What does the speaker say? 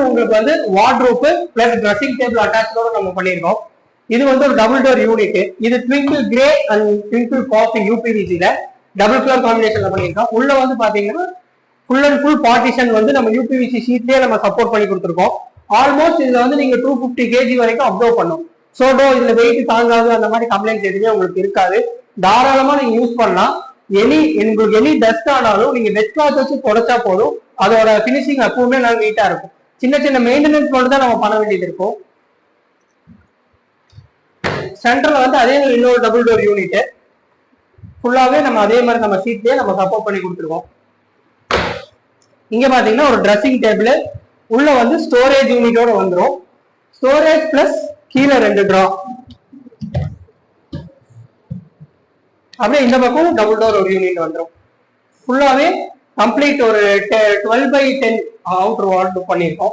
உங்களுக்கு வந்து wardrobe plus dressing table அட்டாச்சோட நம்ம பண்ணிருக்கோம். இது வந்து ஒரு டபுள் டோர் யூனிட். இது twinkle grey and twinkle coffee யூபிவிசில டபுள் கலர் காம்பினேஷன்ல பண்ணிருக்கோம். உள்ள வந்து பாத்தீங்கன்னா ஃபுல் அண்ட் ஃபுல் பார்ட்டிஷன் வந்து நம்ம யூபிவிசி ஷீட்லயே நம்ம சப்போர்ட் பண்ணி கொடுத்துருக்கோம். ஆல்மோஸ்ட் இதுல வந்து நீங்க 250 kg வரைக்கும் அப்சர்வ் பண்ணும். சோடோ இதுல வெயிட் தாங்காது அந்த மாதிரி கம்ப்ளைண்ட் எதுவுமே உங்களுக்கு இருக்காது. தாராளமா நீங்க யூஸ் பண்ணலாம். உங்களுக்கு எனி டஸ்ட் ஆனாலும் நீங்க வெட் கிளாத் வச்சு தொடச்சா போதும், அதோட பினிஷிங் எப்பவுமே நல்லா நீட்டா இருக்கும். சின்ன சின்ன மெயின்டெனன்ஸ் மட்டும் தான் நம்ம பண்ண வேண்டியது இருக்கும். சென்டர்ல வந்து அதே இன்னொரு டபுள் டோர் யூனிட் ஃபுல்லாவே நம்ம அதே மாதிரி நம்ம ஷீட்லயே நம்ம சப்போர்ட் பண்ணி கொடுத்துருக்கோம். இங்க பாத்தீங்கன்னா ஒரு ட்ரெஸ்ஸிங் டேபிள் உள்ள வந்து ஸ்டோரேஜ் யூனிட்டோட வந்துடும். ஸ்டோரேஜ் பிளஸ் கீழே 2 ட்ரா. அப்படியே இந்த பக்கம் டபுள் டோர் ஒரு யூனிட் வந்துடும். ஃபுல்லாவே கம்ப்ளீட் ஒரு 12x10 அவுட்டர் வால் பண்ணியிருக்கோம்.